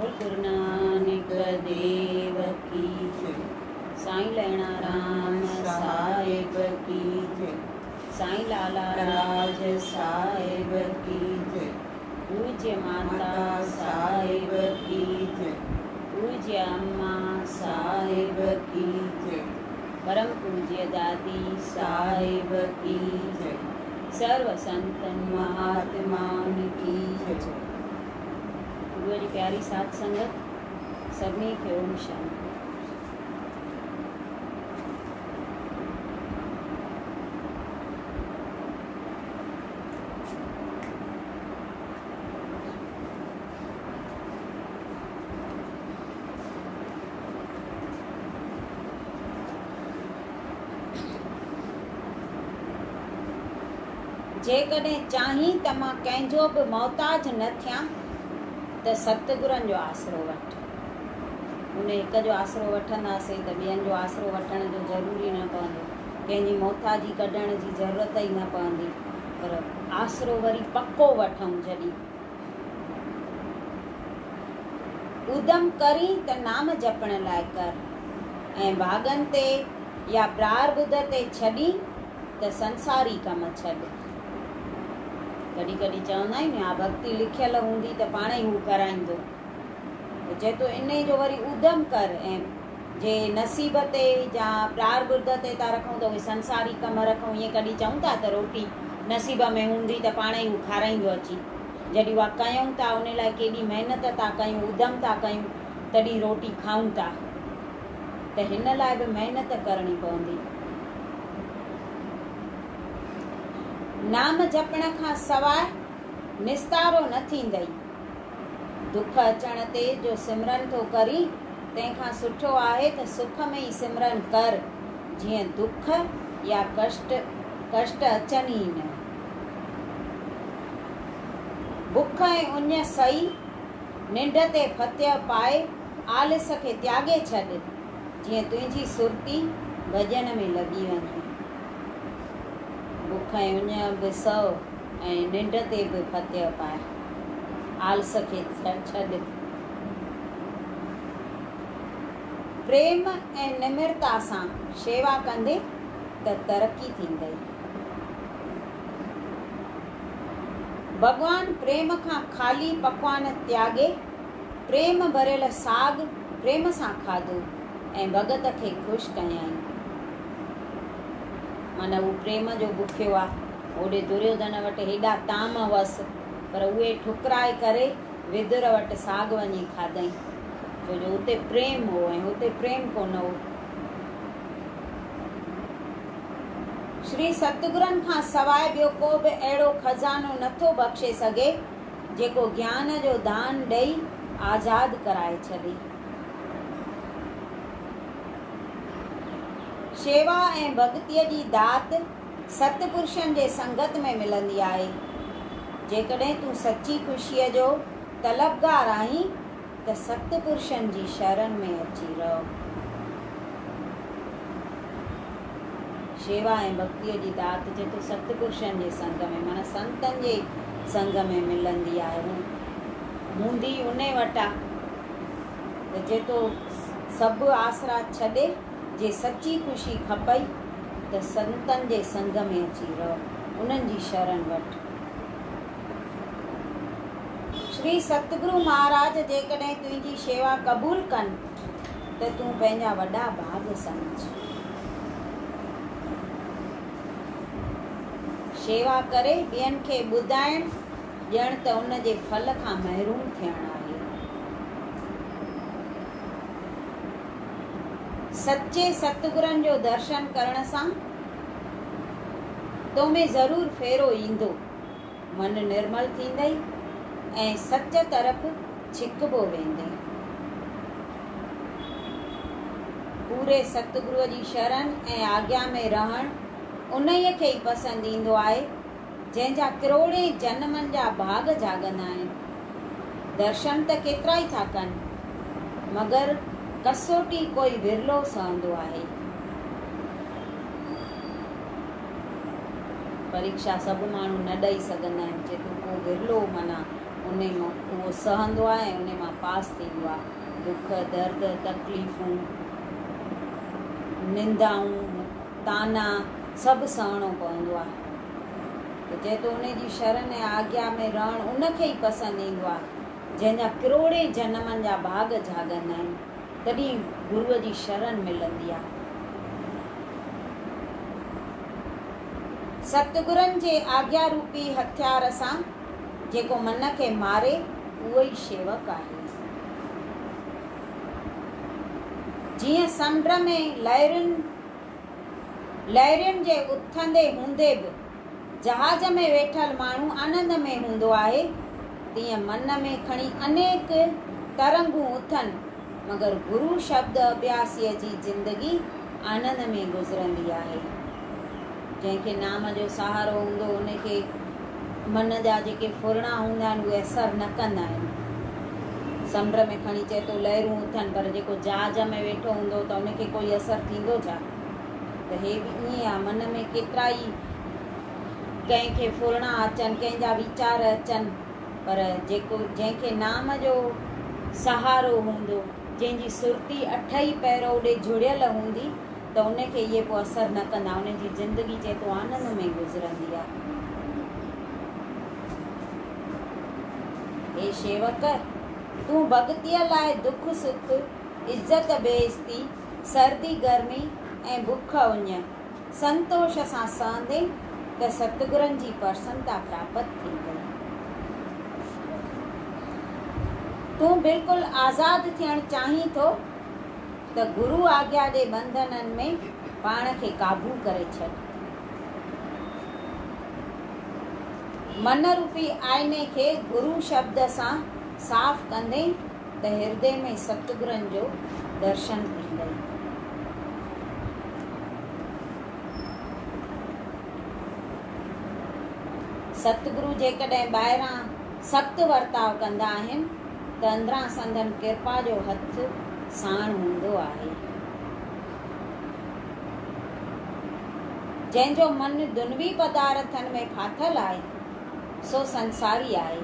गुरु नानक देव की जय। साईं लैणा राम साहिब की जय। साईं लाला राज साहिब की जय। पूज्य माता साहिब की जय। पूज्य अम्मा साहिब की जय। परम पूज्य दादी साहिब की जय। सर्व संतन महात्माउनि की जय। गुरुअ जी प्यारी साध संगत, सभिनी खे ओम शांति। जेकॾहिं चाहीं त मां कंहिंजो बि मोहताज न थियां त सतगुरनि जो आसरो वठ। उन हिक जो आसरो वठंदासीं त ॿियनि जो आसरो वठण जो ज़रूरी न पवंदो, कंहिंजी मोहताजी कढण जी ज़रूरत ई न पवंदी, पर आसरो वरी पको वठूं। जॾहिं उदम करी त नाम जपण लाइ कर, ऐं भागनि ते या प्रारब्ध ते छॾी त संसारी कम छॾ। कॾहिं कॾहिं चवंदा आहियूं हा भक्ति लिखियल हूंदी त पाण ई हू कराईंदो, त चए थो इन जो वरी उदम कर, ऐं जे नसीब ते या प्रारब्ध ते था रखूं त उहे संसारी कम रखूं। ईअं कॾहिं चऊं था त रोटी नसीब में हूंदी त पाण ई हू खाराईंदो अची, जॾहिं उहा कयूं था उन लाइ केॾी महिनत था कयूं, उदम था कयूं, तॾहिं रोटी खाऊं था, त हिन लाइ बि महिनत करणी पवंदी। नाम जपण खां सवाइ निस्तारो न थींदई। दुख अचण ते जो सिमरन थो करी, तंहिंखां सुठो आहे त सुख में ई सिमरन कर, जीअं दुख या कष्ट अचनि ई न। बुख ऐं उञ सही, निंड ते फतिह पाए, आलिस खे त्यागे छॾ, जीअं तुंहिंजी सुरती भॼन में लॻी वञे। बुख ऐं उञ बि सओ ऐं निंड ते बि फतिह पाए, आलस खे छॾ। प्रेम ऐं निमिरता सां शेवा कंदे त तरक़ी थींदई। भॻवान प्रेम खां ख़ाली पकवान त्यागे, प्रेम भरियल साग प्रेम सां खाधो ऐं भगत खे ख़ुशि कयईं। माना हू प्रेम जो बुखियो आहे। ओॾे दुर्योधन वटि हेॾा ताम हुअसि, पर उहे ठुकराए करे विदुर वटि साग वञी खाधई, छो जो हुते प्रेम हो ऐं हुते प्रेम कोन हो। श्री सतगुरनि खां सवाइ ॿियो को बि अहिड़ो खज़ानो नथो बख़्शे सघे जेको ज्ञान जो दान ॾेई आज़ादु कराए छॾे। शेवा ऐं भक्तीअ जी दात सतपुरुषनि जे संगत में मिलंदी आहे। जेकॾहिं तूं सची ख़ुशीअ जो तलबगार आहीं त सतपुरुषनि जी शरण में अची रहो। शेवा ऐं भक्तीअ जी दात जेको सतपुरुषनि जे संग में, माना संतनि जे संग में मिलंदी आहे, हूंदी उन वटि आहे। त जेको सभु आसरा छॾे, जे सची ख़ुशी खपई त संतनि जे संग में अची रहो, उन्हनि जी शरण वठ। श्री सतगुरु महाराज जेकॾहिं तुंहिंजी शेवा क़बूल कनि त तूं पंहिंजा वॾा भाग सम्झ। शेवा करे ॿियनि खे ॿुधाइण ॼण त उन जे फल खां महरूम थियणु आहे। सचे सतगुरनि जो दर्शन करण सां तो में ज़रूरु फेरो ईंदो, मन निर्मल थींदई ऐं सच तरफ़ छिकबो वेंदे। पूरे सतगुरुअ जी शरण ऐं आज्ञा में रहणु उन्हीअ खे ई पसंदि ईंदो आहे जंहिंजा करोड़े जन्मनि जा भाग जाॻंदा आहिनि। दर्शन त केतिरा ई था कनि, मगर कसोटी कोई विरलो सहंदो आहे। परीक्षा सभु माण्हू न ॾेई सघंदा आहिनि, जेको को विरलो माना उन मां उहो सहंदो आहे ऐं उन मां पास थींदो आहे। दुख दर्द तकलीफ़ूं निंदाऊं ताना सभु सहणो पवंदो आहे। त चए थो उन जी शरण ऐं आज्ञा में रहणु उनखे ई पसंदि ईंदो आहे जंहिंजा करोड़े जन्मनि जा भाग जाॻंदा आहिनि, तॾहिं गुरूअ जी शरण मिलंदी आहे। सतगुरनि जे आज्ञा रूपी हथियार सां जेको मन खे मारे उहो ई शेवक आहे। जीअं समुंड में लहरुनि जे उथंदे हूंदे बि जहाज में वेठल माण्हू आनंद में हूंदो आहे, तीअं मन में खणी अनेक तरंगूं उथनि मगर गुरु शब्द अभ्यासीअ जी ज़िंदगी आनंद में गुज़रंदी आहे। जंहिंखे नाम जो सहारो हूंदो उनखे मन जा जेके फुरणा हूंदा आहिनि उहे असरु न कंदा आहिनि। समुंड में खणी चए थो लहरूं उथनि, पर जेको जहाज में वेठो हूंदो त उनखे कोई असरु थींदो छा? त हे बि ईअं आहे, मन में केतिरा ई कंहिंखे फुरणा अचनि, कंहिंजा वीचार अचनि, पर जंहिंखे नाम जो सहारो हूंदो, जंहिंजी सुरती अठ ई पैर ओॾे जुड़ियल हूंदी त उनखे इहे पोइ असरु न कंदा, उनजी ज़िंदगी चए थो आनंद में गुज़रंदी आहे। हे शेवक, तूं भॻतीअ लाइ दुख सुख इज़त बेइज़ती सर्दी गर्मी ऐं बुख उञ संतोष सां सहंदे त सतगुरनि जी प्रसन्नता प्राप्त थींदी। तूं बिल्कुलु आज़ादु थियणु चाहीं थो त गुरु आज्ञा जे बंधननि में पाण खे काबू करे छॾ। मन रूपी आईने खे गुरु शब्द सां साफ़ कंदे त हृदय में सतगुरनि जो दर्शन थींदई। सतगुरु जेकॾहिं ॿाहिरां सख़्तु वर्ताव कंदा आहिनि त अंदरां संदन कृपा जो हथ साण हूंदो आहे। जंहिंजो मन दुनवी पदार्थनि में फाथल आहे सो संसारी आहे,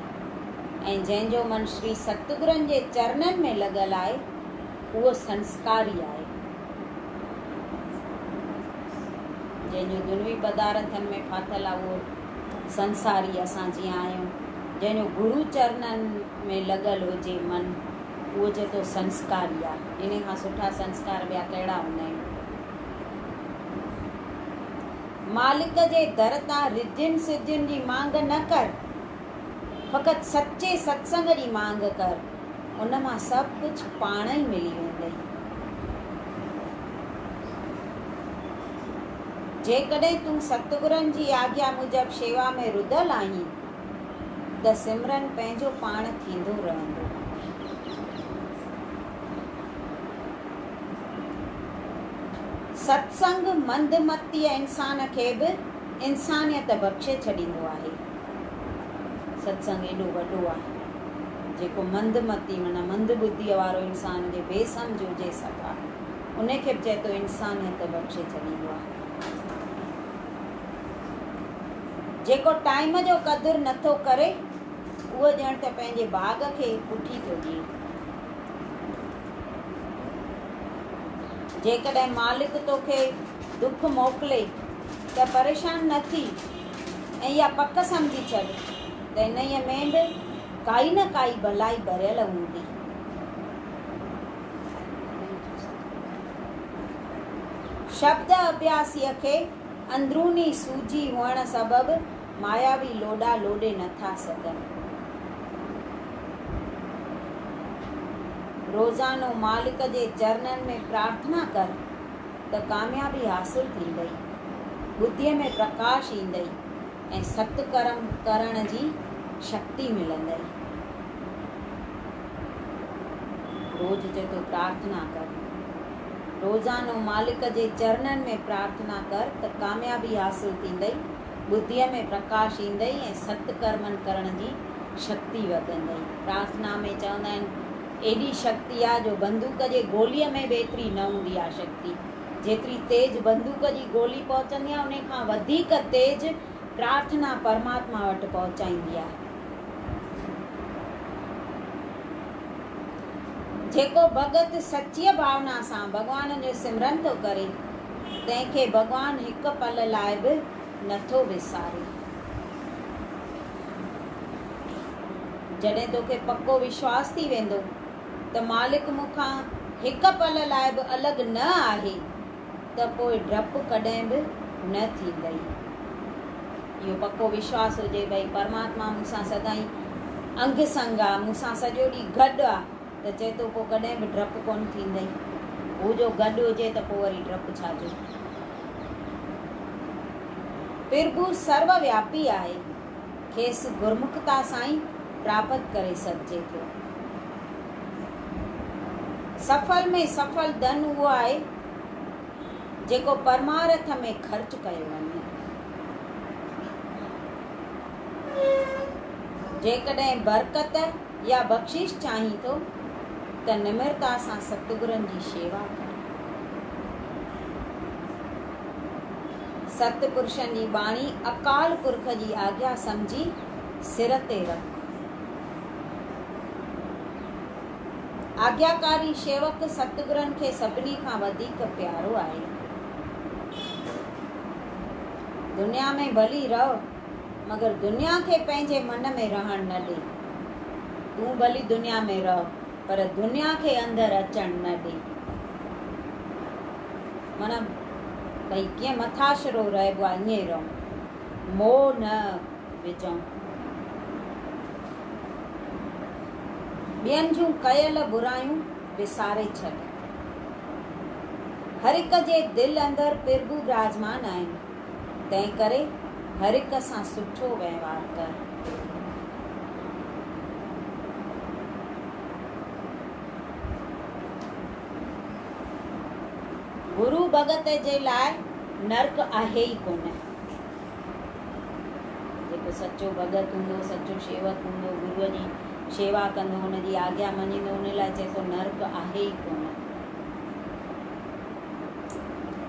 ऐं जंहिंजो मन श्री सतगुरनि जे चरणनि में लॻल आहे उहो संस्कारी आहे। जंहिंजो दुनवी पदार्थनि में फाथल आहे उहो संसारी असां जीअं आहियूं। जंहिंजो गुरु चरणनि में लॻल हुजे मन उहो चए थो संस्कारी आहे। इन खां सुठा संस्कार ॿिया कहिड़ा हूंदा आहिनि। मालिक जे दर तां रिद्धियुनि सिद्धियुनि जी मांग न कर, फ़क़ति सचे सत्संग जी मांग कर, उन मां सभु कुझु पाण ई मिली वेंदई। जेकॾहिं तूं सतगुरनि जी आज्ञा मूजब शेवा में रुधल आहीं त सिमरन पंहिंजो पाण थींदो रहंदो। सत्संग मंदमतीअ इंसान खे बि इंसानियत बख़्शे छॾींदो आहे। सत्संग एॾो वॾो आहे, जेको मंदमती माना मंद बुद्धीअ वारो इंसान जे बेसमझ हुजे सफ़ा, उनखे बि चए थो इंसानियत बख़्शे छॾींदो आहे। जेको टाइम जो क़दुरु नथो करे उहो ॼण त पंहिंजे बाग़ खे पुठी थो ॾिए। जेकॾहिं मालिक तोखे दुख मोकिले त परेशान न थी ऐं इहा पक सम्झी छॾ त इन्हीअ में बि काई न काई भलाई भरियल हूंदी। शब्द अभ्यासीअ खे अंदरूनी सूजी हुअण सबबि मायावी लोॾा लोॾे नथा सघनि। रोज़ानो मालिक जे चरणनि में प्रार्थना कर त कामयाबी हासिल थींदई, बुद्धीअ में प्रकाश ईंदई ऐं सत्कर्म करण जी शक्ति मिलंदई। रोज़ जेको प्रार्थना कर, रोज़ानो मालिक जे चरणनि में प्रार्थना कर त कामयाबी हासिल थींदई, बुद्धीअ में प्रकाश ईंदई ऐं सत्कर्मनि करण जी शक्ति वधंदई। प्रार्थना में चवंदा आहिनि एॾी शक्ति आहे जो बंदूक जे गोलीअ में बि एतिरी न हूंदी आहे शक्ति। जेतिरी तेज बंदूक जी गोली पहुचंदी आहे उन खां वधीक तेज प्रार्थना परमात्मा वटि पहुचाईंदी आहे। जेको भगत सच्चीअ भावना सां भॻवान जो सिमरन थो करे तंहिंखे भॻवान हिकु पल लाइ बि नथो विसारे। जॾहिं तोखे पको विश्वास थी वेंदो त मालिक मूंखां हिकु पल लाइ बि अलॻि न आहे त पोइ डपु कॾहिं बि न थींदई। इहो पको विश्वास हुजे भई परमात्मा मूंसां सदाईं अंग संग आहे, मूंसां सॼो ॾींहुं गॾु आहे, त चए थो पोइ कॾहिं बि डपु कोन थींदई। हू जो गॾु हुजे त पोइ वरी डपु छा जो। प्रभु सर्वव्यापी आहे, खेसि गुरमुखता सां ई प्राप्त करे सघिजे थो। सफल में सफल धन उहो आहे जेको परमार्थ में ख़र्च कयो वञे। जेकॾहिं बरकत या बख़्शिश चाहीं थो त निम्रता सां सतगुरनि जी शेवा कर। सतपुरुषनि जी बाणी अकाल पुरख जी आज्ञा सम्झी सिर ते रख। आज्ञाकारी शेवक सतगुरनि खे सभिनी खां वधीक प्यारो आहे। दुनिया में भली रहो मगर दुनिया खे पंहिंजे मन में रहण न ॾे। तूं भली दुनिया में रहो पर दुनिया खे अंदरि अचण न ॾे। माना भई कीअं मथाशरो रहिबो आहे ईअं रहो, मोह न विझूं। ॿियनि जूं कयल बुरायूं विसारे छॾ। हर हिक जे दिलि अंदरि प्रभु विराजमान आहिनि, तंहिं करे हर हिक सां सुठो वहिंवार कर। गुरु भगत जे लाइ नर्क आहे ई कोन। जेको सचो भगत हूंदो, सचो शेवक हूंदो, गुरूअ जी शेवा कंदो, हुनजी आज्ञा मञींदो, हुन लाइ चए थो नर्क आहे ई कोन।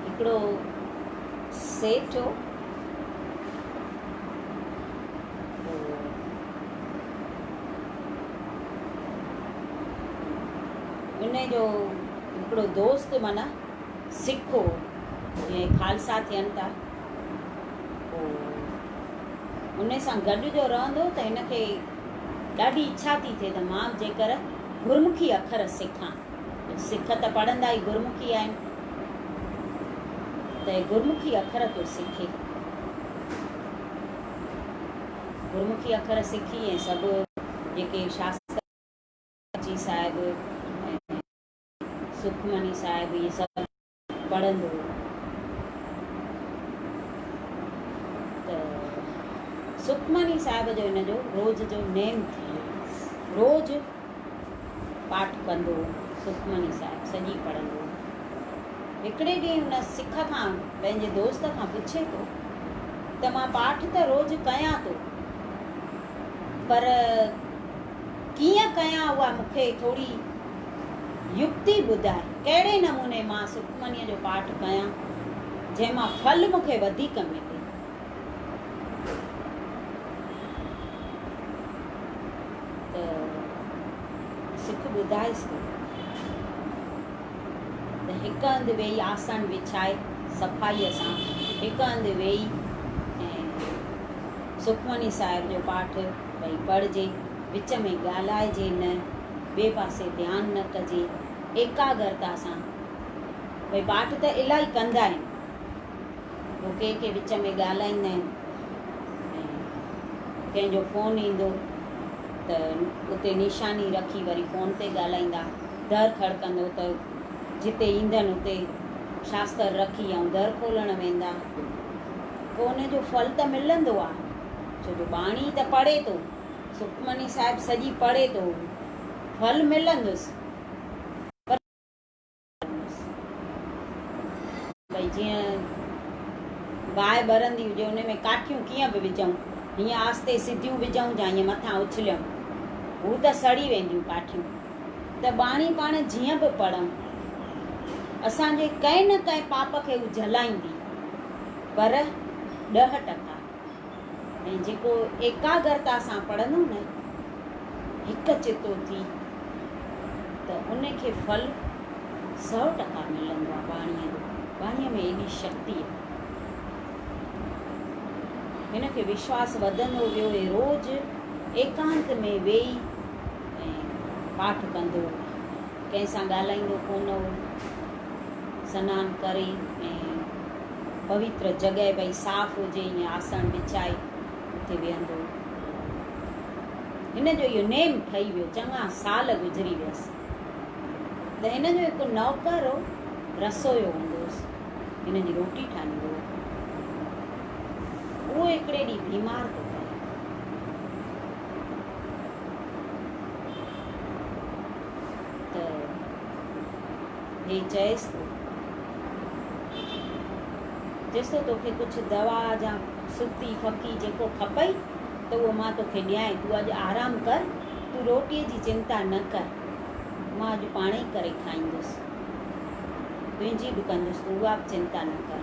हिकिड़ो सेठ हो, उन जो हिकिड़ो दोस्त माना सिख हो, जीअं खालसा थियनि था, उन सां गॾु जो रहंदो त हिनखे ॾाढी इच्छा थी थिए त मां जेकर गुरमुखी अखर सिखां। सिख त पढ़ंदा ई गुरमुखी आहिनि, त गुरमुखी अखर तो सिखे। गुरमुखी अखर सिखी ऐं सभु जेके शास्त्र जी साहिब, सुखमनी साहिब, इहे सभु पढ़ंदो। त सुखमनी साहिब जो हिन जो रोज़ जो नेम थी वियो, रोज़ पाठ कंदो, सुखमनी साहिब सॼी पढ़ंदो। हिकिड़े ॾींहुं हुन सिख खां पंहिंजे दोस्त खां पुछे थो त मां पाठ त रोज़ कयां थो पर कीअं कयां उहा मूंखे थोरी युक्ति ॿुधाए। कहिड़े नमूने मां सुखमनीअ जो पाठ कयां जंहिंमां फल मूंखे वधीक मिले। त सिख ॿुधाइसि थो त हिकु हंधि वेही आसन विछाए सफ़ाईअ सां, हिकु हंधि वेही ऐं सुखमनी साहिब जो पाठ भई पढ़िजे, विच में ॻाल्हाइजे न, ॿिए पासे ध्यानु न कजे, एकाग्रता सां। भई पाठ त इलाही कंदा आहिनि, पोइ कंहिंखे विच में ॻाल्हाईंदा आहिनि, ऐं कंहिंजो फ़ोन ईंदो त उते निशानी रखी वरी फ़ोन ते ॻाल्हाईंदा। दर खड़कंदो त जिते ईंदनि उते शास्त्र रखी ऐं दर खोलणु वेंदा। पोइ उनजो फल त मिलंदो आहे, छो जो बाणी त पढ़े थो, सुखमनी साहिब सॼी पढ़े थो, फल मिलंदुसि। भई जीअं बाहि ॿरंदी हुजे, उन में काठियूं कीअं बि विझूं, हीअं आस्ते सिधियूं विझूं या हीअं मथां उछलियूं, हू त सड़ी वेंदियूं काठियूं। त बाणी पाण जीअं बि पढ़ूं, असांजे कंहिं न कंहिं पाप खे हू जलाईंदी, पर 10%। ऐं जेको एकाग्रता सां पढ़ंदो न, हिकु चितो थी, त उनखे फल 100% मिलंदो आहे बाणीअ जो। बाणीअ में एॾी शक्ति आहे। हिनखे विश्वास वधंदो वियो ऐं रोज़ु एकांत में वेही ऐं पाठ कंदो, कंहिंसां ॻाल्हाईंदो कोन हो। सनानु करे ऐं पवित्र जॻह भई साफ़ हुजे या आसन बिछाए उते वेहंदो। हिन जो इहो नेम ठही वियो। चङा साल गुज़री वियसि त हिन जो हिकु नौकर हो, रसोइयो हूंदोसि, हिन जी रोटी ठाहींदो। उहो हिकिड़े ॾींहुं बीमार थो पए। त हे चएसि थो, जेसि तो तोखे कुझु दवा या सुती फकी जेको खपई त उहो मां तोखे ॾियां। तूं अॼु आराम कर, तूं रोटीअ जी चिंता न कर, मां अॼु पाण ई करे खाईंदुसि, तुंहिंजी बि कंदुसि, तूं उहा बि चिंता न कर।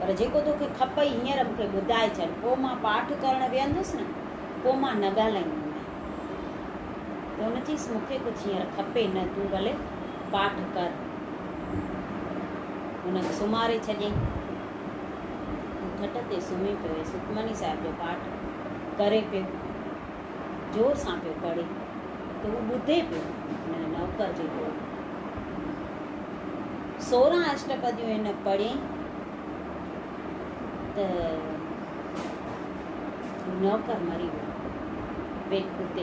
पर जेको तोखे खपई हींअर मूंखे ॿुधाए छॾ, पोइ मां पाठ करणु वेहंदुसि न, पोइ मां न ॻाल्हाईंदुमि। त हुन चयईसि मूंखे कुझु हींअर खपे न, तूं भले पाठ कर। हुनखे सुम्हारे छॾियईं। खट ते सुम्ही पियो, सुखमनी साहिब जो पाठ करे पियो, जोर सां पियो पढ़े। त उहो ॿुधे पियो हिन नौकर जेको 16 अष्टपदियूं हिन पढ़ियईं त नौकर मरी वियो, पेट उते ई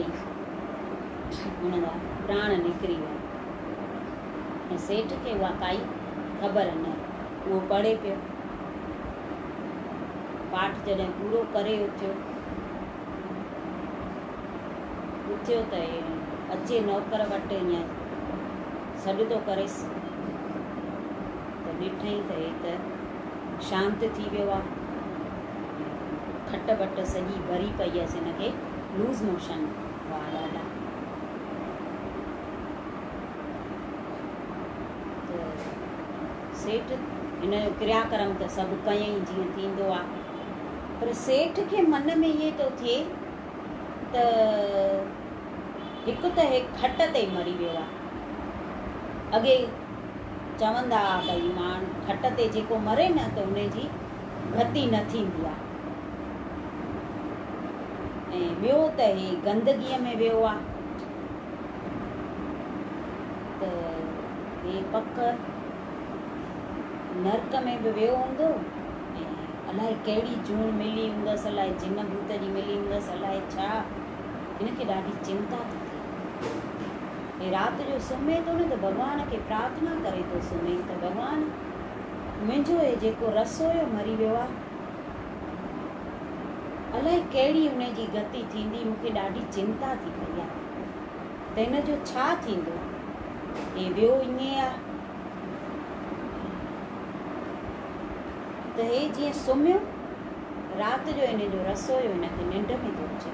हुन जा प्राण निकिरी विया। ऐं सेठ खे उहा काई ख़बर न, उहो पढ़े पियो। पाठ जॾहिं पूरो करे उथियो त अचे नौकर वटि, ईअं सॾु थो करेसि त ॾिठई त हे त शांत थी वियो आहे। खट वट सॼी भरी पई हुअसि, हिनखे लूज़ मोशन हुआ ॾाढा। त सेठ हिन जो क्रियाक्रम त सभु कयईं जीअं थींदो आहे। पर सेठ खे मन में इहे थो थिए त हिकु त हे खट ते मरी वियो आहे। अॻे चवंदा भई माण्हू खट ते जेको मरे न त उनजी गति न थींदी आहे। ऐं ॿियो त हे गंदगीअ में वियो आहे त हे पक नर्क में बि वियो हूंदो। ऐं अलाए कहिड़ी जूण मिली हूंदसि, अलाए जिन भूत जी मिली हूंदसि, अलाए छा। हिनखे ॾाढी चिंता थी थिए। हे राति जो सुम्हे थो न त भॻवान खे प्रार्थना करे थो सुम्हे त भॻवान मुंहिंजो हे जेको रसोइयो मरी वियो आहे, अलाए कहिड़ी हुनजी गति थींदी, मूंखे ॾाढी चिंता थी पई आहे त हिन जो छा थींदो। हे वियो ईअं आहे त हे जीअं सुम्हियो, राति जो हिन जो रसोइयो हिनखे निंड में थो अचे।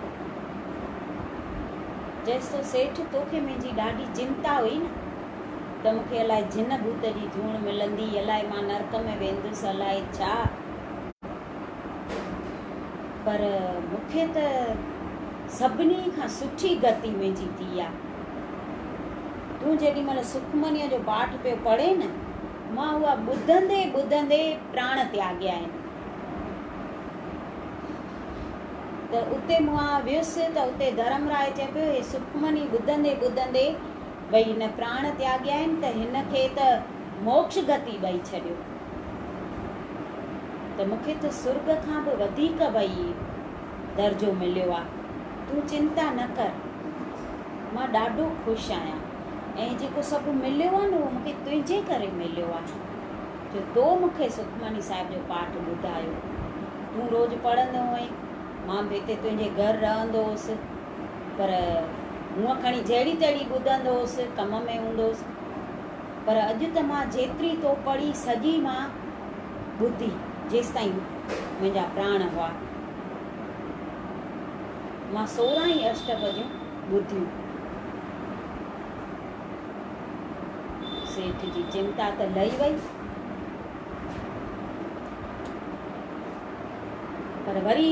जेसि तो सेठ तोखे मुंहिंजी ॾाढी चिंता हुई न त मूंखे अलाए जिन भूत जी जूण मिलंदी, अलाए मां नर्क में वेंदुसि, अलाए छा। पर मूंखे त सभिनी खां सुठी गति मुंहिंजी थी आहे। तूं जेॾीमहिल सुखमनीअ जो पाठ पियो पढ़े न, मां उहा ॿुधंदे ॿुधंदे प्राण त्याॻिया आहिनि। त उते मां वियुसि त उते धर्मराय चए पियो हे सुखमनी ॿुधंदे ॿुधंदे भई हिन प्राण त्याॻिया आहिनि त हिनखे त मोक्ष गति ॾेई छॾियो। त मूंखे त स्वर्ग खां बि वधीक भई दर्जो मिलियो आहे। तूं चिंता न कर, मां ॾाढो ख़ुशि आहियां। ऐं जेको सभु मिलियो आहे न उहो मूंखे तुंहिंजे करे मिलियो आहे, जो तो मूंखे सुखमनी साहिब जो पाठ ॿुधायो। तूं रोज़ु पढ़ंदो हुअईं, मां बि हिते तुंहिंजे घरु रहंदो हुअसि, पर हूअं खणी जहिड़ी तहिड़ी ॿुधंदो हुअसि, कम में हूंदो हुअसि। पर अॼु त मां जेतिरी तो पढ़ी सॼी मां ॿुधी, जेसि ताईं मुंहिंजा प्राण हुआ। मां 16 ई अष्टपदियूं ॿुधियूं। सेठ जी चिंता त लही वई, पर वरी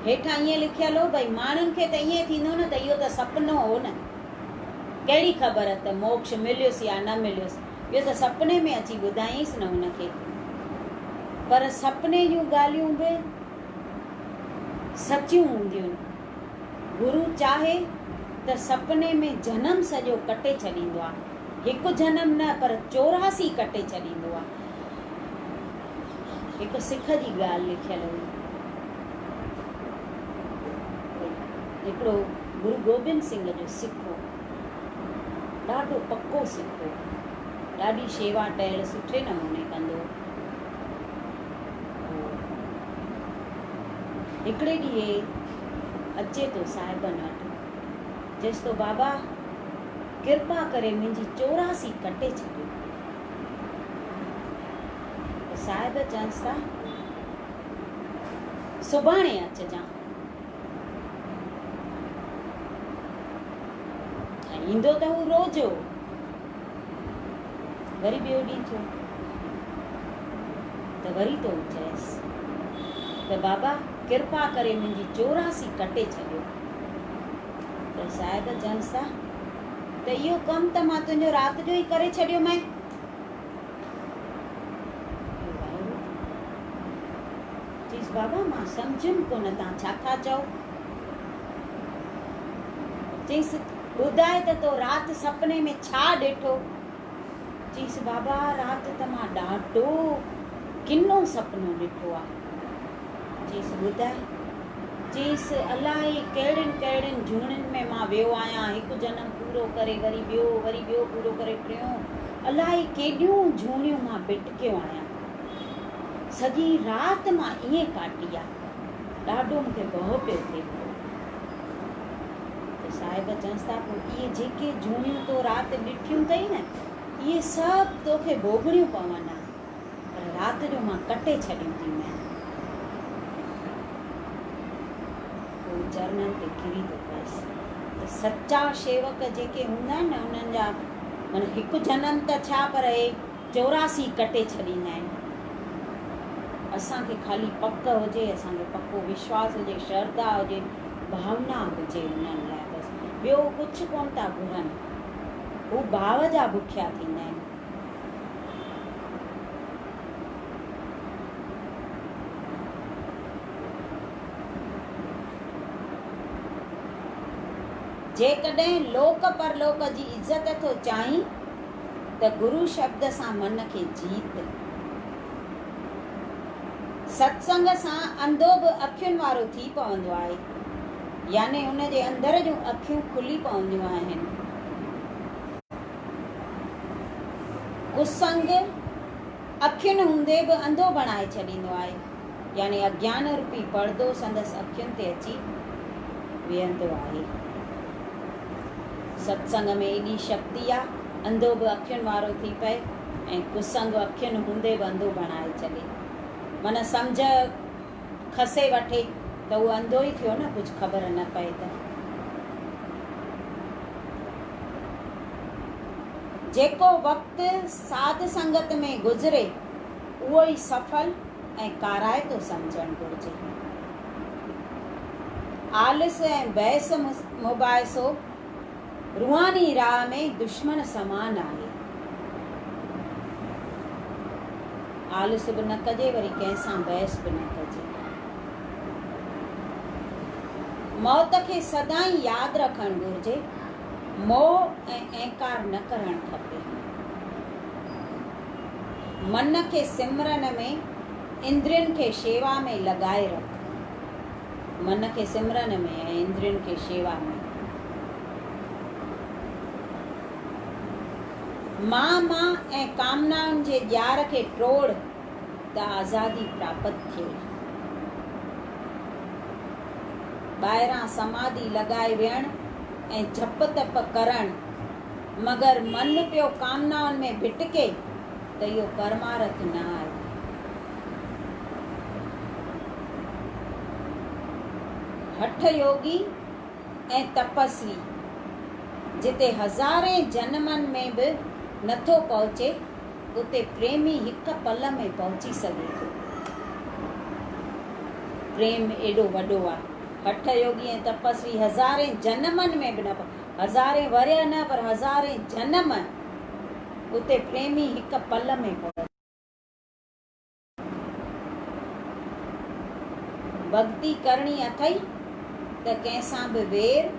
हेठां ईअं लिखियल हो भई माण्हुनि खे त ईअं थींदो न त इहो त सपनो हो न, कहिड़ी ख़बर त मोक्ष मिलियुसि या न मिलियुसि, इहो त सपने में अची ॿुधाईंसि न हुनखे। पर सपने जूं ॻाल्हियूं बि सचियूं हूंदियूं आहिनि। गुरु चाहे त सपने में जनम सॼो कटे छॾींदो आहे, हिकु जनम न पर 84 कटे छॾींदो आहे। हिकु सिख जी ॻाल्हि लिखियल हुई, हिकिड़ो गुरु गोबिंद सिंह जो सिख हो, ॾाढो पको सिख हो, ॾाढी शेवा टहल सुठे नमूने कंदो। हिकिड़े ॾींहुं अचे तो साहिबनि वटि, चएसि तो बाबा कृपा करे मुंहिंजी 84 कटे छॾियो। साहिब चवनिसि था सुभाणे अचिजांइ। ईंदो त हू रोज़, वरी ॿियो ॾींहुं थियो त वरी तो चएसि त बाबा कृपा करे मुंहिंजी 84 कटे छॾियो। त साहिब चवनिसि था त इहो कमु त मां तुंहिंजो राति जो ई करे छॾियो मैं। चईसि बाबा मां सम्झियुमि कोन तव्हां छा था चओ। चईसि ॿुधाए त तो राति सपने में छा ॾिठो। चईसि बाबा राति त मां ॾाढो किनो सपनो ॾिठो आहे। चईसि ॿुधाए। चईसि अलाए कहिड़ियुनि कहिड़ियुनि जूणियुनि में मां वियो आहियां, हिकु जनम पूरो करे वरी ॿियो पूरो करे टियों, अलाए केॾियूं जूणियूं मां भिटकियो आहियां। सॼी राति मां ईअं काटी आहे, ॾाढो मूंखे भउ पियो थिए। त साहिब चवनिसि था पोइ इहे जेके जूणियूं तो राति ॾिठियूं अथई न, इहे सभु तोखे भोगणियूं पवनि, पर राति जो मां कटे छॾियूं थी मैं। पोइ चरणनि ते किरी थो पएसि त सचा शेवक जेके हूंदा आहिनि न, उन्हनि जा माना हिकु जनम त छा पर 84 कटे छॾींदा आहिनि। असांखे ख़ाली पक हुजे, असांखे पको विश्वास हुजे, श्रद्धा हुजे, भावना हुजे उन्हनि लाइ, बसि ॿियो कुझु कोन था घुरनि। हू भाव जा बुखिया थींदा आहिनि। जेकॾहिं लोक परलोक जी इज़त थो चाहीं त गुरु शब्द सां मन खे जीत। सत्संग सां अंधो बि अखियुनि वारो थी पवंदो आहे, याने हुनजे अंदर जूं अखियूं खुली पवंदियूं आहिनि। कुसंग अखियुनि हूंदे बि अंधो बणाए छॾींदो आहे, याने अज्ञान रूपी पर्दो संदसि अखियुनि ते अची वेहंदो आहे। सत्संग में एॾी शक्ति आहे, अंधो बि अखियुनि वारो थी पए ऐं कुसंग अखियुनि हूंदे बि अंधो बणाए छॾे। माना सम्झ खसे वठे त उहो अंधो ई थियो न, कुझु ख़बर न पए त। जेको वक़्तु साध संगत में गुज़रे उहो ई सफल ऐं काराइतो सम्झणु घुरिजे। आलस ऐं बहस मुबाहिसो रूहानी राह में दुश्मन समान आहे। आलस बि न कजे, वरी कंहिंसां बहस बि न कजे। मौत खे सदाई यादि रखणु घुरिजे, मोह ऐं अहंकार न करणु खपे। मन खे सिमरन में, इंद्रियनि खे शेवा में लॻाए रख। मन खे सिमरन में ऐं इंद्रियनि खे शेवा में। मां ऐं कामनाउनि जे ॼार खे टोड़ त आज़ादी प्राप्त थिए। ॿाहिरां समाधि लॻाए विहण ऐं जप तप करणु मगर मन पियो कामनाउनि में भिटके त इहो परमार्थ न आहे। हठ योगी ऐं तपस्वी जिते हज़ारे जन्मनि में बि नथो पहुचे, उते प्रेमी हिक पल में पहुची सघे थो। प्रेम एॾो वॾो आहे। हठ योगी ऐं तपस्वी हज़ारे जन्मनि में बि न हज़ारे वरिया न पर हज़ारे जन्म उते प्रेमी हिक पल में पड़। भक्ति करणी अथई त कंहिंसां बि वेर,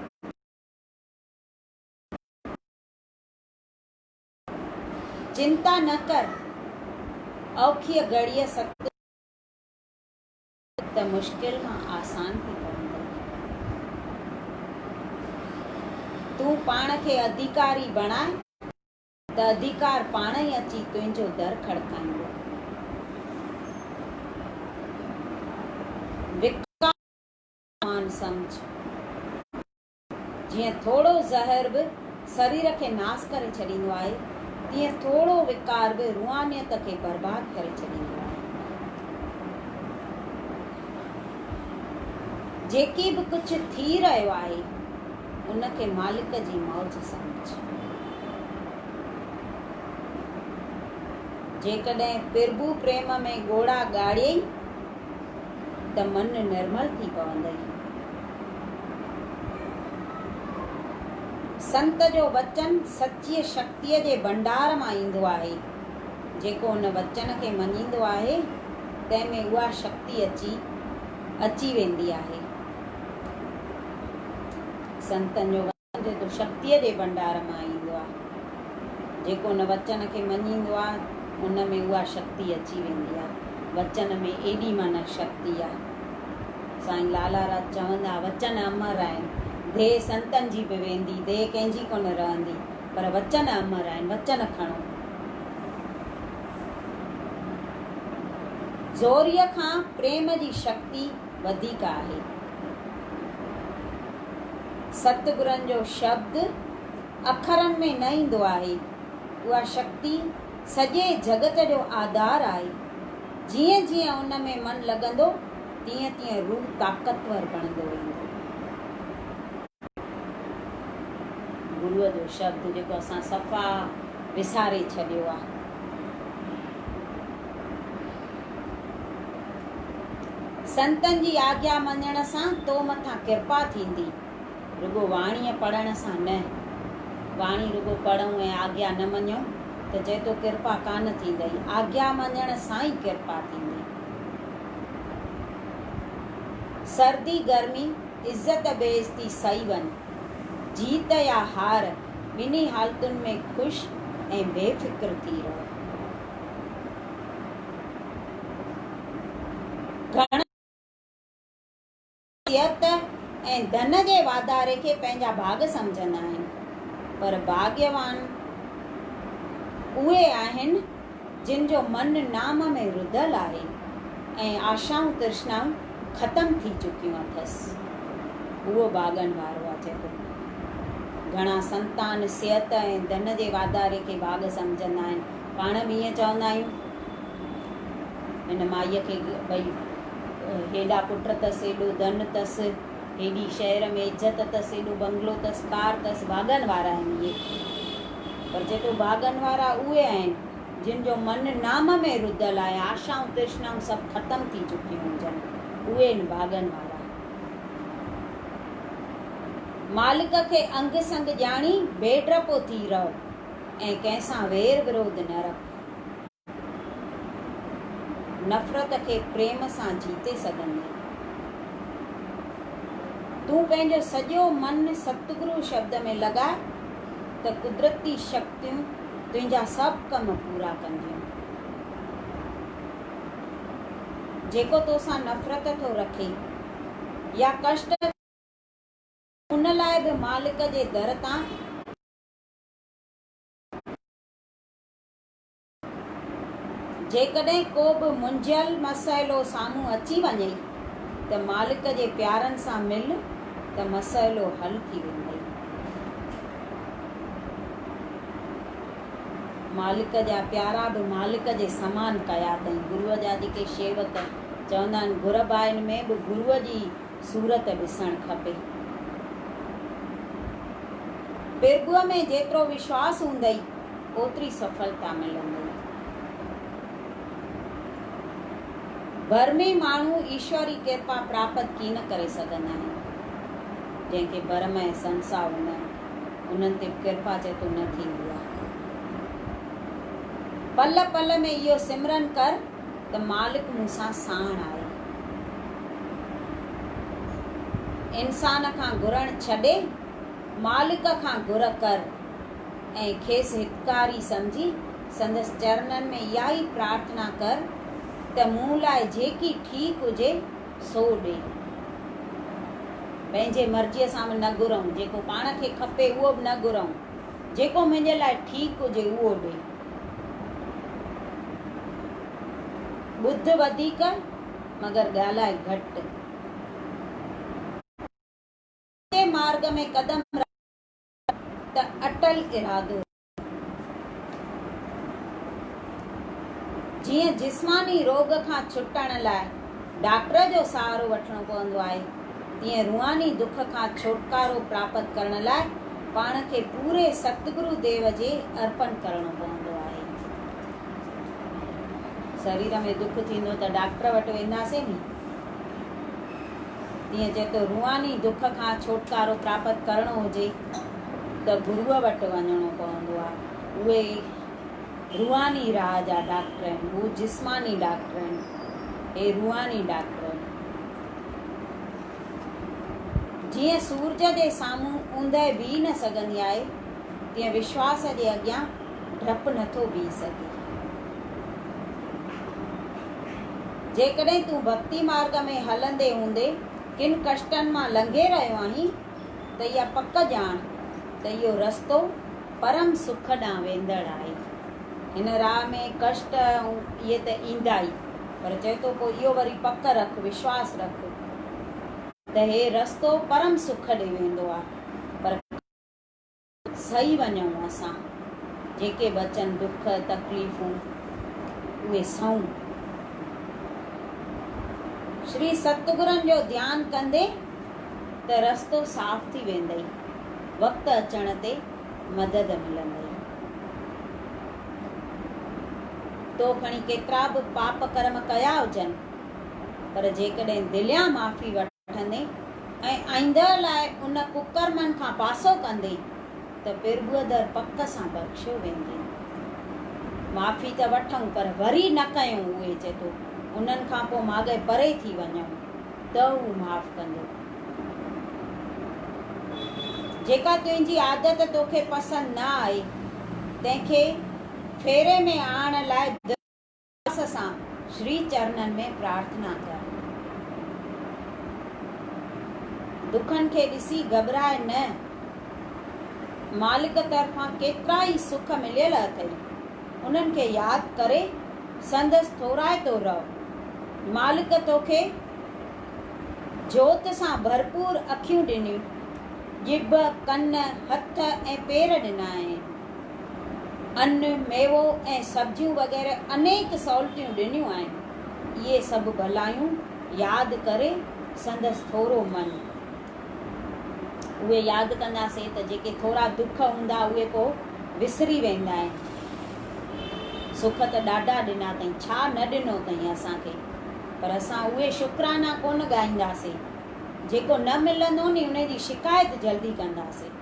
चिंता न कर औखीअ घड़ीअ सत त मुश्किल मां आसान थी पवंदो। तूं पाण खे अधिकारी बणाए त अधिकार पाण ई अची तुंहिंजो दर खड़काईंदो। विकार समझ, जीअं थोड़ो ज़हर बि शरीर खे नास करे छॾींदो आहे, तीअं थोड़ो विकार बि रूहानियत खे बर्बाद करे छॾींदो आहे। जेकी बि कुझु थी रहियो आहे उनखे मालिक जी मौज समझ। जेकॾहिं प्रभु प्रेम में ॻोड़ा ॻाड़ियई त मन निर्मल थी पवंदई। संत जो वचन सच्चीअ शक्तिअ जे भंडार मां ईंदो आहे। जेको उन वचन खे मञींदो आहे तंहिंमें उहा शक्ति अची वेंदी आहे। संतनि जो वचन जेको शक्तिअ जे भंडार मां ईंदो आहे, जेको उन वचन खे मञींदो आहे उन में उहा शक्ति अची वेंदी आहे। वचन में एॾी माना शक्ति आहे। साईं लालाराज चवंदा वचन अमर आहिनि, देह संतनि जी बि वेंदी, देह कंहिंजी कोन रहंदी, पर वचन अमर आहिनि। वचन खणो। ज़ोरीअ खां प्रेम जी शक्ति वधीक आहे। सतगुरनि जो शब्द अखरनि में न ईंदो आहे। उहा शक्ति सॼे जगत जो आधार आहे। जीअं जीअं उन में मन लॻंदो तीअं तीअं रूह ताक़तवर बणंदो वेंदो। गुरुअ जो शब्द जेको असां सफ़ा विसारे छॾियो आहे। संतनि जी आज्ञा मञण सां तो मथां कृपा थींदी, रुगो वाणीअ पढ़ण सां न। वाणी रुगो पढ़ूं ऐं आज्ञा न मञूं त चए तो कृपा कान थींदई। आज्ञा मञण सां ई कृपा थींदी। सर्दी गर्मी, इज़त बेइज़्ती सही वञ, जीत या हार, ॿिन्ही हालतुनि में ख़ुशि ऐं बेफ़िक्र थी रहो। ऐं धन जे वाधारे खे पंहिंजा भाग सम्झंदा आहिनि, पर भाग्यवान उहे आहिनि जिन जो मन नाम में रुधल आहे ऐं आशाऊं तृष्णाऊं ख़तम थी चुकियूं अथसि। उहो भागनि वारो आहे। जेको घणा संतान सिहत ऐं धन जे वाधारे खे भाग सम्झंदा आहिनि। पाण बि ईअं चवंदा आहियूं हिन माईअ खे भई हेॾा पुट अथसि, एॾो धन अथसि, हेॾी शहर में इज़त अथसि, एॾो बंगलो अथसि, कार अथसि। भागनि वारा आहिनि इहे। पर जेको भागनि वारा उहे आहिनि जिन जो मन नाम में रुधल आहे, आशाऊं तृष्णाऊं सभु ख़तम थी चुकियूं हुजनि, उहे आहिनि भागनि वारा। मालिक खे अंग संग ॼाणी बेडरपो थी रहो ऐं कंहिंसां वेर विरोध न रख। नफ़रत खे प्रेम सां जीते सघंदे। तूं पंहिंजो सॼो मन सतगुरु शब्द में लॻाए त कुदरती शक्तियूं तुंहिंजा सभु कम पूरा कंदियूं। जेको तोसां नफ़रत थो रखे या कष्ट, उन लाइ बि मालिक जे दर तां जेकॾहिं को बि मुंझियल मसइलो साम्हूं अची वञे त मालिक जे प्यारनि सां मिल त मसइलो हल थी वेंदई। मालिक जा प्यारा बि मालिक जे समान कया अथई। गुरुअ जा जेके शेवक चवंदा आहिनि घुरबाइनि में बि गुरुअ जी सूरत ॾिसणु खपे। प्रभुअ में जेतिरो विश्वास हूंदई ओतिरी सफलता मिलंदई। भरमी माण्हू ईश्वरी कृपा प्राप्त की न करे सघंदा आहिनि। जंहिंखे भरम ऐं संसार हूंदा आहिनि उन्हनि ते कृपा चए थो न थींदी आहे। पल पल में इहो सिमरन कर त मालिक मूंसां साण आहे। इंसान खां घुरण छॾे मालिक खां घुर कर ऐं खेसि हितकारी सम्झी संदसि चरणनि में इहा ई प्रार्थना कर त मूं लाइ जेकी ठीकु हुजे सो ॾे। पंहिंजे मर्ज़ीअ सां बि न घुरूं, जेको पाण खे खपे उहो बि न घुरूं, जेको मुंहिंजे लाइ ठीकु हुजे उहो ॾे। ॿुध वधीक मगर ॻाल्हाए घटि। मार्ग में कदम त अटल इरादो। जीअं जिस्मानी रोग खां छुटण लाइ डॉक्टर जो सहारो वठणो पवंदो आहे, तीअं रूहानी दुख खां छुटकारो प्राप्त करण लाइ पाण खे पूरे सतगुरु देव जे अर्पण करणो पवंदो आहे। शरीर में दुख थींदो त डॉक्टर वटि वेंदासीं नी, तीअं चए थो रूहानी दुख खां छुटकारो प्राप्त करणो हुजे त गुरूअ वटि वञणो पवंदो आहे। उहे रूहानी राह जा डॉक्टर आहिनि, हू जिस्मानी डॉक्टर आहिनि, हे रूहानी डॉक्टर आहिनि। जीअं सूरज जे साम्हूं ऊंदहि बीह न सघंदी आहे, तीअं विश्वास जे अॻियां डपु नथो बीह सघे। जेकॾहिं तूं भक्ति मार्ग में हलंदे हूंदे किन कष्टनि मां लंघे रहियो आहीं त इहा पक ॼाण त इहो रस्तो परम सुख ॾांहुं वेंदड़ आहे। हिन राह में कष्ट इहे त ईंदा ई, पर चए थो पोइ इहो वरी पक रख, विश्वास रख त हे रस्तो परम सुख ॾे वेंदो आहे। पर सही वञूं असां, जेके बचन दुख तकलीफ़ूं उहे सहूं। श्री सतगुरनि जो ध्यानु कंदे त रस्तो साफ़ थी वेंदई, वक़्तु अचण ते मदद मिलंदई। तो खणी केतिरा बि पाप कर्म कया हुजनि, पर जेकॾहिं दिलियां माफ़ी वठंदे ऐं आईंदड़ लाइ उन कुकर्मनि खां पासो कंदे त प्रभुअ दर पक सां बख़्शियो वेंदे। माफ़ी त वठूं पर वरी न कयूं, उहे चए थो उन्हनि खां पोइ माॻे परे थी वञूं त हू माफ़ कंदो। जेका तुंहिंजी आदत तोखे पसंदि न आहे तंहिंखे फेरे में आणण लाइ दिलि सां श्री चरणनि में प्रार्थना कर। दुखनि खे ॾिसी घबराए न, मालिक तरफ़ां केतिरा ई सुख मिलियल अथई, उन्हनि खे यादि करे संदसि थोराए थो रहो। मालिक तोखे जोत सां भरपूर अखियूं ॾिनियूं, ॼिभ कन हथ ऐं पेर ॾिना आहिनि, अन्न मेवो ऐं सब्जियूं वग़ैरह अनेक सहूलियतूं ॾिनियूं आहिनि। इहे सभु भलायूं यादि करे संदसि थोरो मन, उहे यादि कंदासीं त जेके थोरा दुख हूंदा उहे पोइ विसरी वेंदा आहिनि। सुख त ॾाढा ॾिना अथई, छा न ॾिनो अथई असांखे, पर असां उहे शुक्राना कोन ॻाईंदासीं। जेको न मिलंदो नी उन जी शिकायत जल्दी कंदासीं।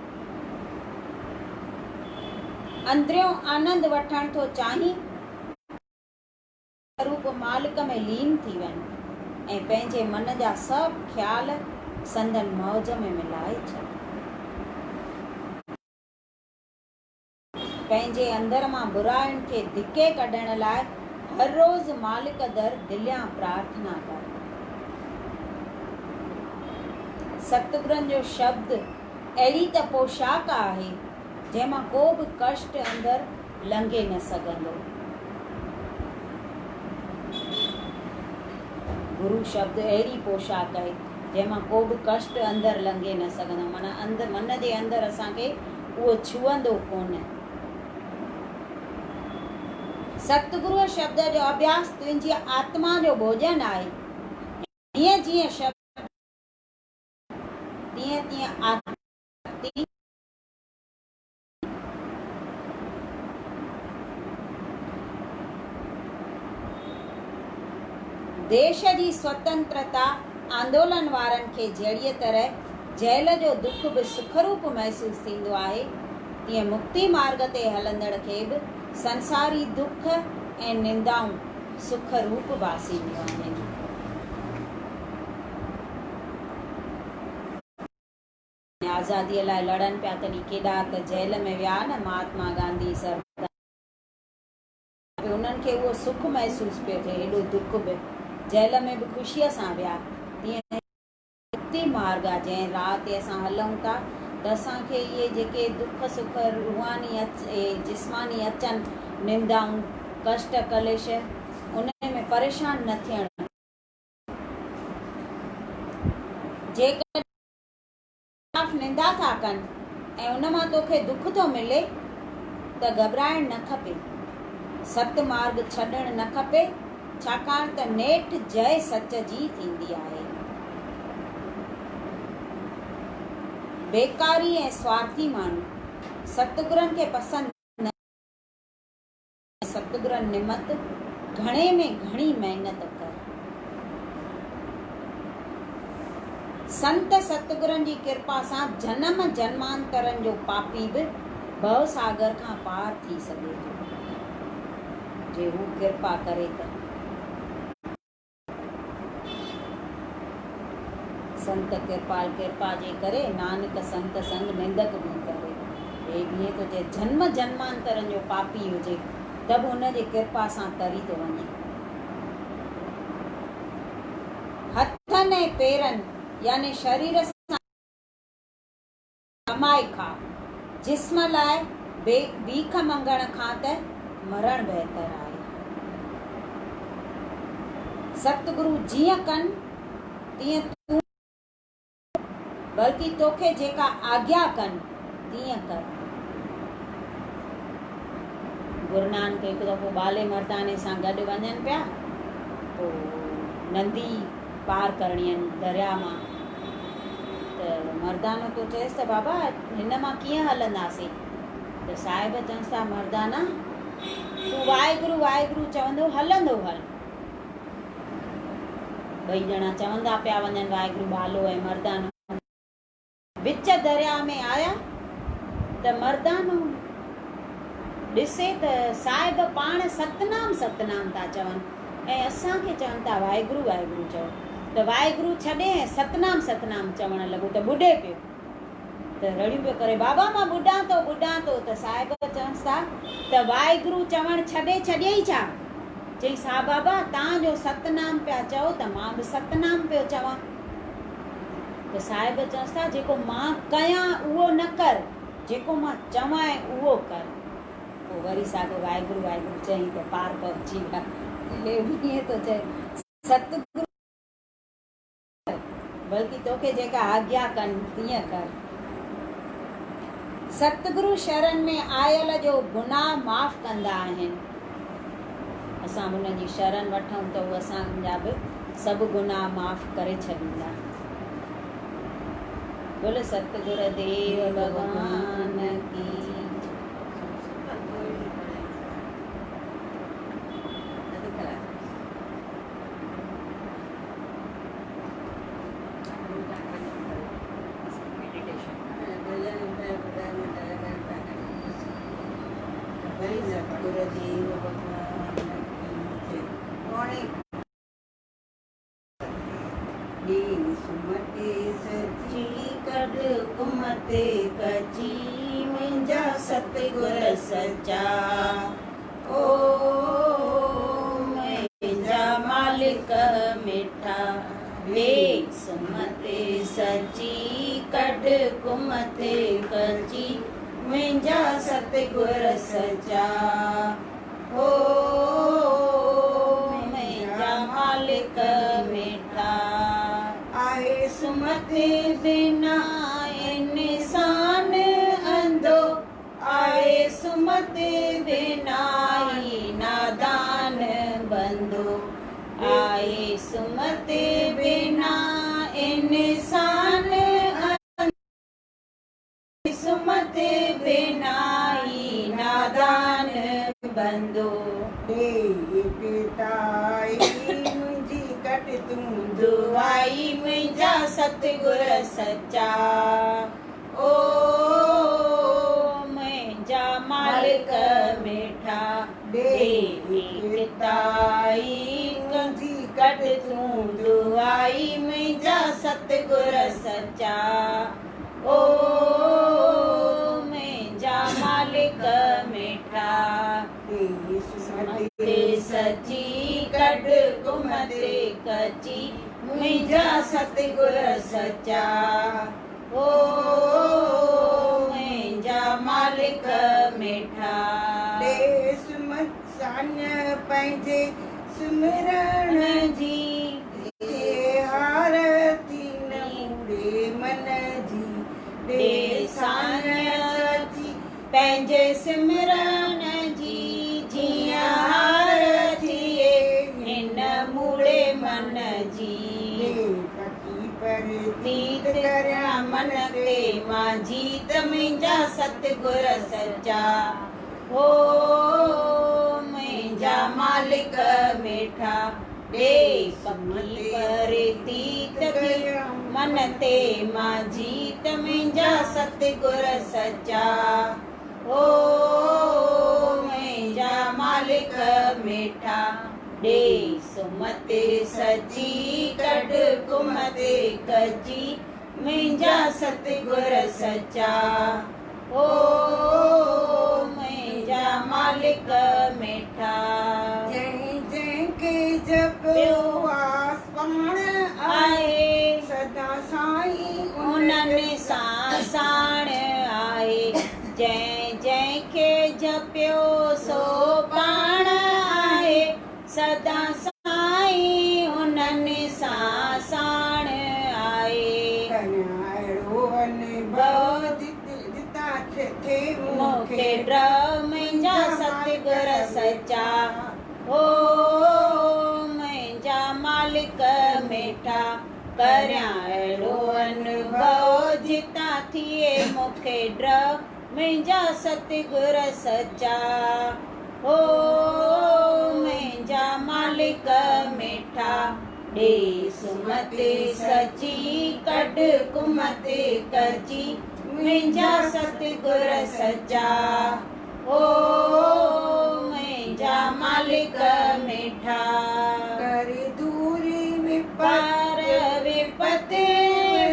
अंदरियों आनंद वठण थो चाहीं, रूप मालिक में लीन थी वञ ऐं पंहिंजे मन जा सभु ख़्याल संदन मौज में मिलाए छॾ। पंहिंजे अंदर मां बुराइनि खे धिके कढण लाइ हर रोज़ मालिक दर दिलियां प्रार्थना कर। सतगुरनि जो शब्द अहिड़ी त पोशाक आहे जंहिंमां को बि कष्ट अंदर लंघे न सघंदो। गुरु शब्द अहिड़ी पोशाक आहे जंहिंमां को बि कष्ट अंदर लंघे न सघंदो, माना अंदर मन जे अंदर असांखे उहो छुअंदो कोन। सतगुरु शब्द जो अभ्यास तुंहिंजी आत्मा जो भोजन आहे। जीअं जीअं शब्द तीअं तीअं आत्मा देश जी स्वतंत्रता आंदोलन वारनि खे जहिड़ीअ तरह जेल जो दुख बि सुख रूप महसूस थींदो आहे, तीअं मुक्ति मार्ग ते हलंदड़ खे बि संसारी दुख ऐं निंदाऊं सुख रूप भासींदियूं आहिनि। आज़ादीअ लाइ लड़नि पिया तॾहिं केॾा त जेल में विया न महात्मा गांधी सर, उन्हनि खे उहो सुख महसूस पियो थिए, हेॾो दुख बि जेल में बि ख़ुशीअ सां विया। तीअं मुक्ति मार्ग आहे जंहिं राह ते असां हलूं था त असांखे इहे जेके दुख सुख रूहानी जिस्मानी अचनि, निंदाऊं कष्ट कलेश, उन में परेशान न थियणु। जेकॾहिं निंदा था कनि ऐं उन मां तोखे दुख थो मिले त घबराइणु न खपे, सत मार्ग छॾणु न खपे, छाकाणि त नेठि जय सच जी थींदी आहे। बेकारी ऐं स्वार्थी माण्हू सतगुरनि खे पसंदि न, सतगुरनि निमत घणे में घणी महिनत कर। संत सतगुरनि जी कृपा सां जन्म जन्मांतरनि जो पापी बि भव सागर खां पार थी सघे थो, जे हू कृपा करे त। संत कृपाल कृपा जे करे, नानक संत संग निंदक बि करे। हे बि तो चए जन्म जन्मांतरनि जो पापी हुजे त बि हुन जी कृपा सां तरी थो वञे। हथनि ऐं पेरनि यानी शरीर सां कमाए खा, जिस्म लाइ भीख मंगण खां त मरण बहितर आहे। सतगुरु जीअं कनि तीअं तूं, बल्कि तोखे जेका आज्ञा कनि तीअं कर। गुरु नानक हिकु दफ़ो बाले मर्दाने सां गॾु वञनि पिया, पोइ नंदी पार करणी आहिनि दरिया मां, त मर्दानो तो चएसि त बाबा हिन मां कीअं हलंदासीं? त साहिब चवनि था मर्दाना तूं वाहेगुरु वाहेगुरु चवंदो हलंदो हल। ॿई ॼणा चवंदा पिया वञनि वाहेगुरु, बालो ऐं मर्दानो। विच दरिया में आया त मर्दानो ॾिसे त साहिब पाण सतनाम सतनाम था चवनि ऐं असांखे चवनि था वाहेगुरु वाहेगुरु चओ। त वाहेगुरु छॾे ऐं सतनाम सतनाम चवणु लॻो त ॿुॾे पियो, त रड़ियूं पियो करे बाबा मां ॿुॾां थो ॿुॾां थो। त साहिब चवनि था त वाहेगुरु चवणु छॾे ई छा? चईंसि हा बाबा तव्हांजो सतनाम पिया चओ त मां बि सतनाम पियो चवां। त साहिब चवनि था जेको मां कयां उहो न कर, जेको मां चवां उहो कर। पोइ वरी साॻियो वाहेगुरु वाहेगुरु चई त पार पहुची विया। हे बि ईअं थो चए सतगुरु बल्कि तोखे जेका आज्ञा कनि तीअं कर। सतगुरु शरण में आयल जो गुनाह माफ़ कंदा आहिनि। असां हुन जी शरण वठूं त उहे असांजा बि सभु गुनाह माफ़ करे छॾींदा। बोल सतगुरु देव भगवान की। सुमते सची कढ कुमते कची मुंहिंजा सतगुर सचा। ओ मुंहिंजा मालिक मिठा वे सुमते सची कढ कुमते कची मुंहिंजा सतगुर सचा। ओ मुंहिंजा मालिक मिठा आहे सुमते बिना इंसान अंधो आहे सुमते बिना ही नादान बंदो आहे सुमते बिना इंसान सुमते बिना ही नादान बंदो। पिताई मुंहिंजी कट तूं दुआई मुंहिंजा सतगुर सचा। ओ मुंहिंजा मालिक मेठा देवी किताई मुंहिंजी कट तूं दुआई मुंहिंजा सतगुर सचा। ओ मुंहिंजा मालिक मेठा सुमते सची कढ कुमते कची मुंहिंजा सतगुर सचा। ओ मुंहिंजा मालिक मेठा सुमत सान्य पंहिंजे सुमिरण जी हार थी न मूड़े मन जी दे सान्य पंहिंजे सिमरन जी जीअं हार थिए हिन मूड़े मन जी। तीत करियां मन ते मां जीत मुंहिंजा सतगुर सचा। ओ मुंहिंजा मालिक मेठा ॾे पकी पर तीत मन ते मां जीत मुंहिंजा सतगुर सचा। ओ मुंहिंजा मालिक मेठा ॾे सुमते सची कढ कुमते कची मुंहिंजा सतगुर सचा। ओ मुंहिंजा मालिक मेठा जंहिं जंहिंखे जपियो आसपाण आहे सदा साईं उन्हनि सां साण आहे। जंहिं जंहिंखे जपियो सो पाण आहे सदा साईं उन्हनि सां साण आहे। कन्याड़ो अनुभव जिता थे मूंखे ड्र मुंहिंजा सतगुर सचा। ओ मुंहिंजा मालिक मेठा करियां अहिड़ो अनुभव जिता थिए मूंखे ड्र मुंहिंजा सतगुर सचा। ओ मुंहिंजा मालिक मेठा ॾे सुमते सची कढ कुमते कची मुंहिंजा सतगुर सचा। ओ मुंहिंजा मालिक मेठा करे दूरी पार विपते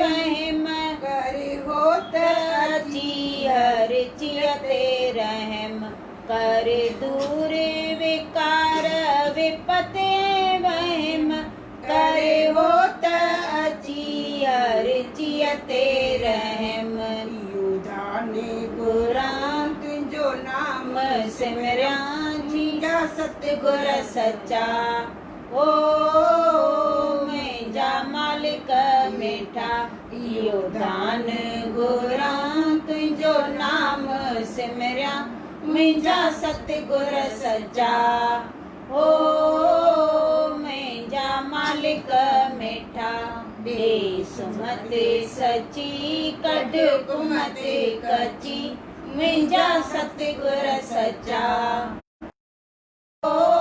वहम करे होत अची हर चियते रहम कर दूर विकार विपते वहम करे होत अची हर चियते रहम। दाने गुरां तुंहिंजो नाम सिमरियां जीजा सतगुर सचा। ओ मुंहिंजा मालिक मेठा इहो दान घुरां तुंहिंजो नाम सिमरियां मुंहिंजा सतगुर सचा। ओ मुंहिंजा मालिक मेठा ॾे सुमते सची कढ कुमते कची मुंहिंजा सतगुर सचा। ओ